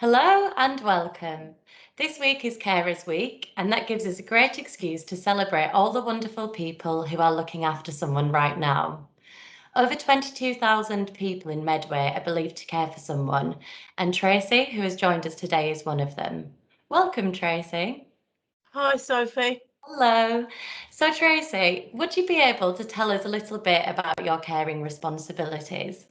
Hello and welcome. This week is Carers Week, and that gives us a great excuse to celebrate all the wonderful people who are looking after someone right now. Over 22,000 people in Medway are believed to care for someone, and Tracey, who has joined us today, is one of them. Welcome, Tracey. Hi, Sophie. Hello. So, Tracey, would you be able to tell us a little bit about your caring responsibilities?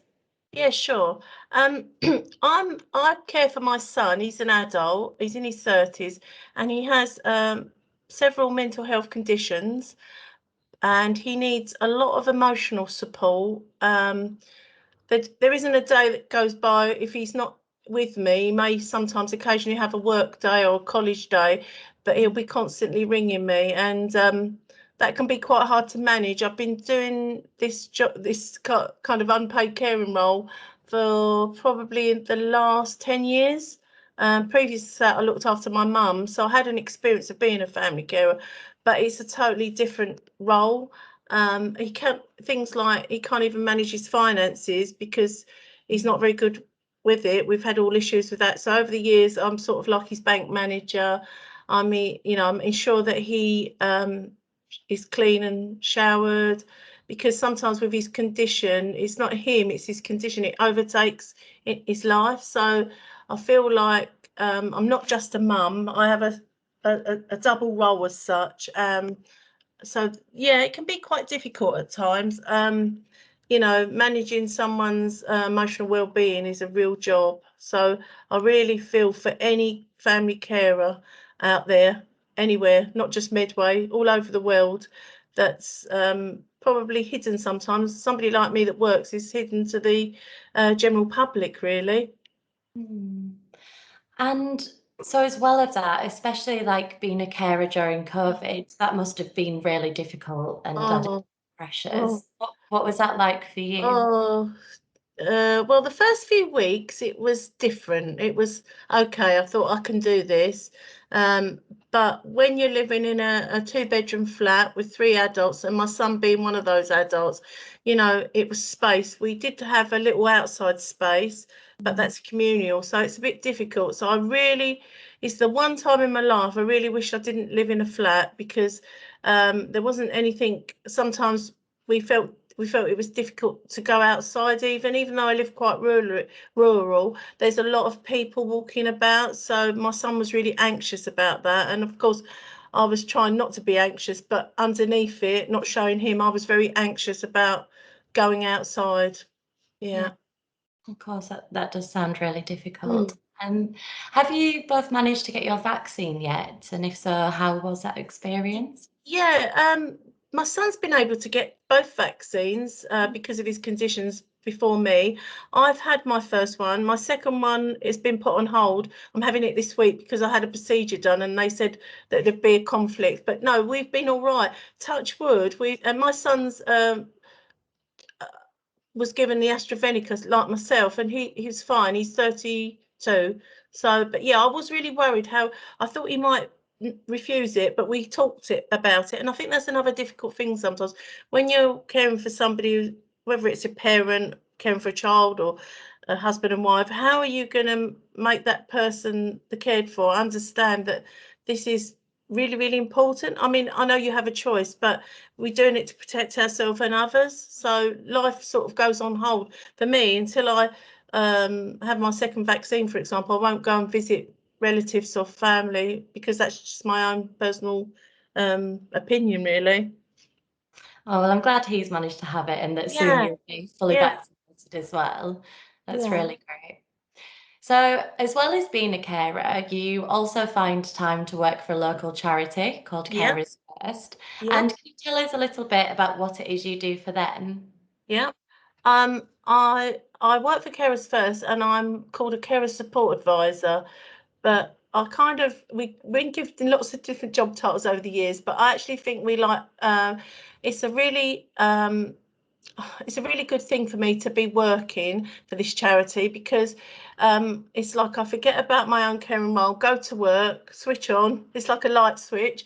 Yeah, sure. I care for my son. He's an adult. He's in his 30s, and he has several mental health conditions, and he needs a lot of emotional support. There isn't a day that goes by if he's not with me. He may sometimes occasionally have a work day or a college day, but he'll be constantly ringing me, and that can be quite hard to manage. I've been doing this job, kind of unpaid caring role for probably the last 10 years. Previous to that, I looked after my mum, so I had an experience of being a family carer, but it's a totally different role. He can't things like he can't even manage his finances because he's not very good with it. We've had all issues with that. So over the years, I'm sort of like his bank manager. I mean, I'm ensure that he is clean and showered, because sometimes with his condition, it's not him, it's his condition. It overtakes his life. So I feel like I'm not just a mum. I have a double role as such. So yeah, it can be quite difficult at times. Managing someone's emotional well-being is a real job. So I really feel for any family carer out there, anywhere, not just Medway, all over the world, that's probably hidden sometimes. Somebody like me that works is hidden to the general public, really. Hmm. And so, as well as that, especially like being a carer during COVID, that must have been really difficult and added Oh, oh, pressures. What was that like for you? oh. Well, the first few weeks it was different. It was okay. I thought I can do this. Um, but when you're living in a two-bedroom flat with three adults, and my son being one of those adults, it was space. We did have a little outside space, but Mm. that's communal, so it's a bit difficult. So it's the one time in my life I really wish I didn't live in a flat, because there wasn't anything. Sometimes we felt we felt it was difficult to go outside, even though I live quite rural. There's a lot of people walking about, so my son was really anxious about that. And of course, I was trying not to be anxious, but underneath it, not showing him, I was very anxious about going outside. Yeah, Yeah. of course, that does sound really Mm. difficult. Have you both managed to get your vaccine yet? And if so, how was that experience? Yeah, my son's been able to get both vaccines because of his conditions before me. I've had my first one. My second one has been put on hold. I'm having it this week because I had a procedure done and they said that there'd be a conflict. But no, we've been all right. Touch wood. And my son's was given the AstraZeneca like myself, and he's fine. He's 32. So, but yeah, I was really worried how I thought he might refuse it, but we talked about it, and I think that's another difficult thing sometimes when you're caring for somebody, whether it's a parent caring for a child or a husband and wife. How are you going to make that person the cared for understand that this is really, really important? I mean, I know you have a choice, but we're doing it to protect ourselves and others. So life sort of goes on hold for me until I have my second vaccine, for example. I won't go and visit relatives or family because that's just my own personal opinion, really. Oh, well, I'm glad he's managed to have it and that soon Yeah, you'll be fully yeah, vaccinated as well. That's yeah, really great. So, as well as being a carer, you also find time to work for a local charity called yeah, Carers First. yeah, And can you tell us a little bit about what it is you do for them? yeah. I work for Carers First, and I'm called a carer support advisor. But I kind of we've been given lots of different job titles over the years, but I actually think we like it's a really it's a really good thing for me to be working for this charity, because it's like I forget about my own caring role, go to work, switch on. It's like a light switch,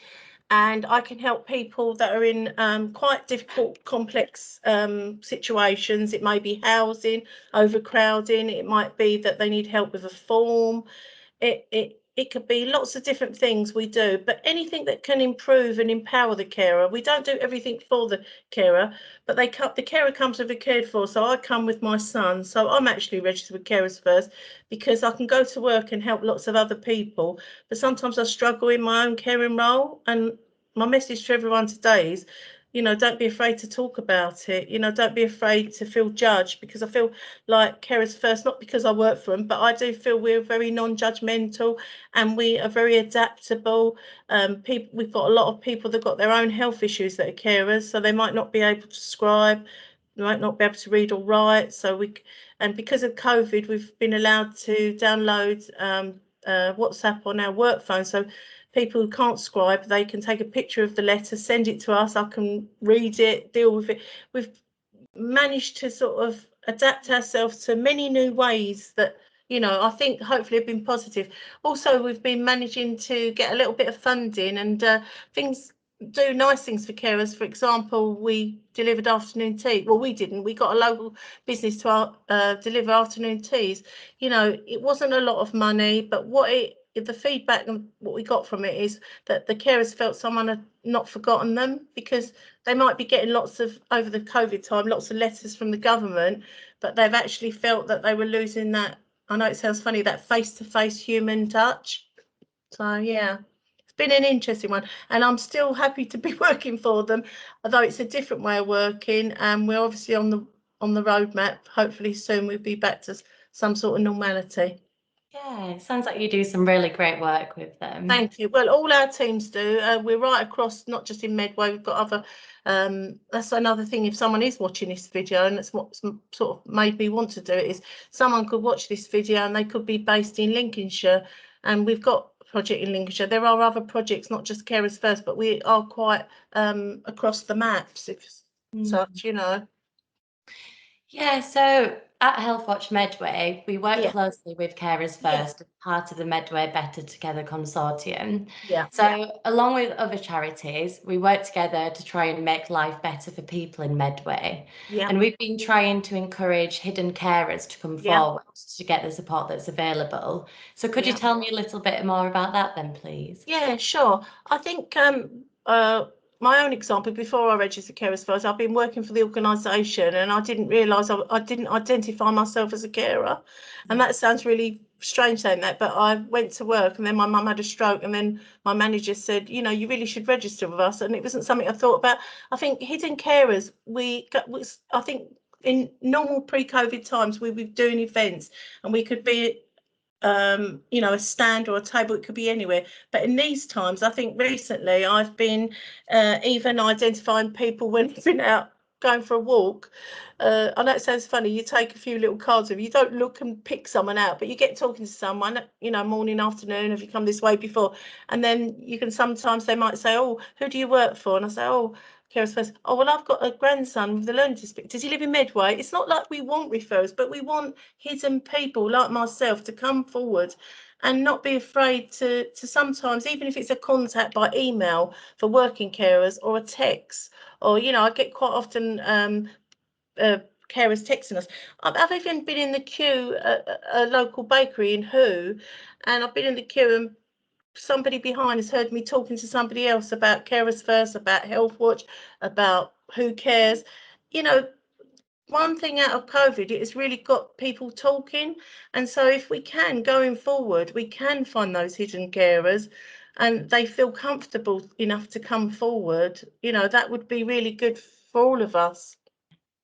and I can help people that are in quite difficult, complex situations. It may be housing, overcrowding. It might be that they need help with a form. it could be lots of different things we do, but anything that can improve and empower the carer. We don't do everything for the carer, but the carer comes to be cared for. So I come with my son. So I'm actually registered with Carers First because I can go to work and help lots of other people. But sometimes I struggle in my own caring role. And my message to everyone today is, don't be afraid to talk about it. Don't be afraid to feel judged, because I feel like Carers First, not because I work for them, but I do feel we're very non-judgmental and we are very adaptable. We've got a lot of people that got their own health issues that are carers, so they might not be able to scribe, they might not be able to read or write. And because of COVID, we've been allowed to download WhatsApp on our work phone. So people who can't scribe, they can take a picture of the letter, send it to us. I can read it, deal with it. We've managed to sort of adapt ourselves to many new ways that, I think hopefully have been positive. Also, we've been managing to get a little bit of funding and things do nice things for carers. For example, we delivered afternoon tea. Well, we didn't. We got a local business to deliver afternoon teas. It wasn't a lot of money, but the feedback and what we got from it is that the carers felt someone had not forgotten them, because they might be getting over the COVID time, lots of letters from the government, but they've actually felt that they were losing that, I know it sounds funny, that face-to-face human touch. So yeah, it's been an interesting one, and I'm still happy to be working for them, although it's a different way of working, and we're obviously on the roadmap. Hopefully soon we'll be back to some sort of normality. Yeah, it sounds like you do some really great work with them. Thank you. Well, all our teams do. We're right across, not just in Medway. We've got other. That's another thing. If someone is watching this video, and that's what sort of made me want to do it, is someone could watch this video and they could be based in Lincolnshire, and we've got a project in Lincolnshire. There are other projects, not just Carers First, but we are quite across the maps, if such. Yeah, so at Healthwatch Medway, we work Yeah, closely with Carers yeah, First, part of the Medway Better Together consortium. yeah, So, along with other charities, we work together to try and make life better for people in Medway. yeah, And we've been trying to encourage hidden carers to come yeah, forward to get the support that's available. So, could you yeah. tell me a little bit more about that then, please? Yeah, sure. I think my own example, before I registered Carers First, I've been working for the organisation and I didn't realise I didn't identify myself as a carer. And Yeah. that sounds really strange saying that, but I went to work and then my mum had a stroke and then my manager said, you really should register with us. And it wasn't something I thought about. I think hidden carers, I think in normal pre-COVID times, we were doing events and we could be a stand or a table, it could be anywhere. But in these times, I think recently I've been even identifying people when I've been out going for a walk. I know it sounds funny, you take a few little cards with you, don't look and pick someone out, but you get talking to someone, morning, afternoon, have you come this way before? And then sometimes they might say, oh, who do you work for? And I say, oh, Kira's first. Oh, well, I've got a grandson with a learning disability. Does he live in Medway? It's not like we want referrals, but we want hidden people like myself to come forward and not be afraid to sometimes, even if it's a contact by email for working carers or a text, or, I get quite often carers texting us. I've even been in the queue at a local bakery in Who, and I've been in the queue and somebody behind has heard me talking to somebody else about Carers First, about Health Watch, about Who Cares. You know, one thing out of COVID, it has really got people talking. And so if we can, going forward, we can find those hidden carers and they feel comfortable enough to come forward, that would be really good for all of us.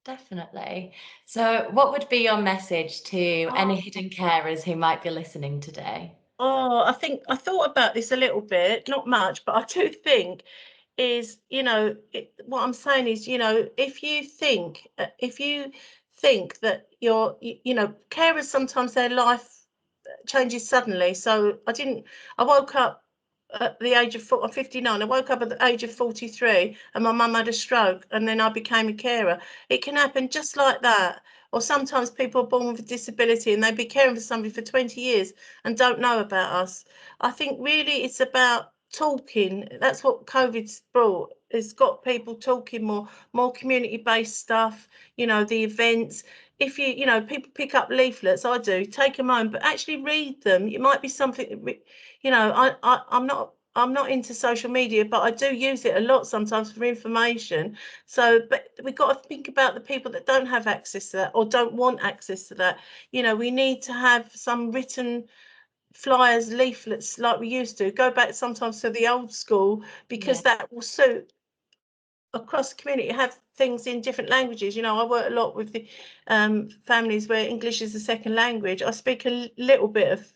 Definitely. So, what would be your message to any Oh, hidden carers who might be listening today? I think I thought about this a little bit, not much, but I do think is, what I'm saying is, if you think that carers, sometimes their life changes suddenly. So I woke up at the age of I'm 59. I woke up at the age of 43 and my mum had a stroke and then I became a carer. It can happen just like that. Or sometimes people are born with a disability and they be caring for somebody for 20 years and don't know about us. I think really it's about talking. That's what COVID's brought. it's got people talking more community-based stuff, the events. If people pick up leaflets, I do, take them home, but actually read them. It might be something that, I'm not into social media, but I do use it a lot sometimes for information. So, but we've got to think about the people that don't have access to that or don't want access to that. We need to have some written flyers, leaflets like we used to. Go back sometimes to the old school, Yeah. because that will suit across the community. Have things in different languages. I work a lot with the families where English is a second language. I speak a little bit of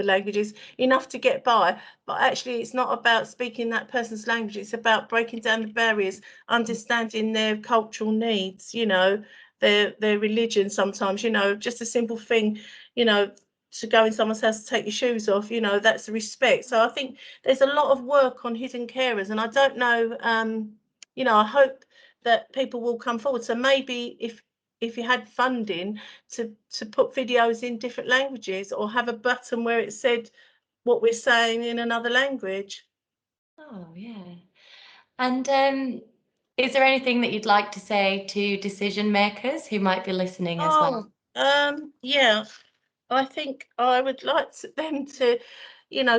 languages, enough to get by, but actually it's not about speaking that person's language. It's about breaking down the barriers, understanding their cultural needs, their religion. Sometimes, just a simple thing, to go in someone's house to take your shoes off, that's respect. So I think there's a lot of work on hidden carers, and I don't know, I hope that people will come forward. So maybe if you had funding to put videos in different languages, or have a button where it said what we're saying in another language. Oh, yeah. And is there anything that you'd like to say to decision makers who might be listening as well? Oh, yeah. I think I would like them to,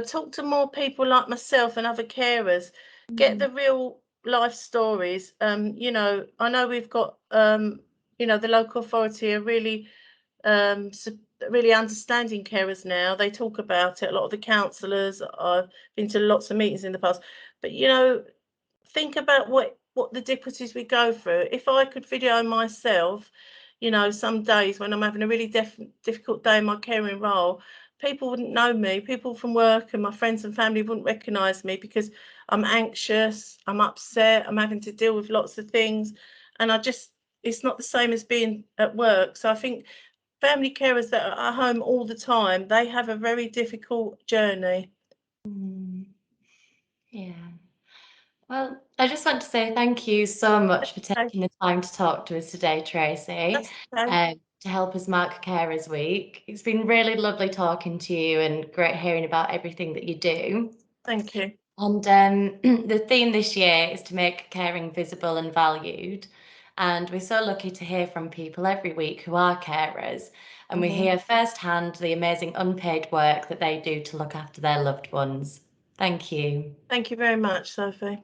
talk to more people like myself and other carers, get Mm. the real life stories. I know we've got, the local authority are really, really understanding carers now. They talk about it. A lot of the counsellors, I've been to lots of meetings in the past, but think about what the difficulties we go through. If I could video myself, some days when I'm having a really difficult day in my caring role, people wouldn't know me. People from work and my friends and family wouldn't recognise me, because I'm anxious, I'm upset, I'm having to deal with lots of things, and it's not the same as being at work. So I think family carers that are at home all the time, they have a very difficult journey. Mm. Yeah. Well, I just want to say thank you so much for Okay, taking the time to talk to us today, Tracy, that's okay. to help us mark Carers Week. It's been really lovely talking to you and great hearing about everything that you do. Thank you. And the theme this year is to make caring visible and valued. And we're so lucky to hear from people every week who are carers, and we Mhm. hear firsthand the amazing unpaid work that they do to look after their loved ones. Thank you. Thank you very much, Sophie.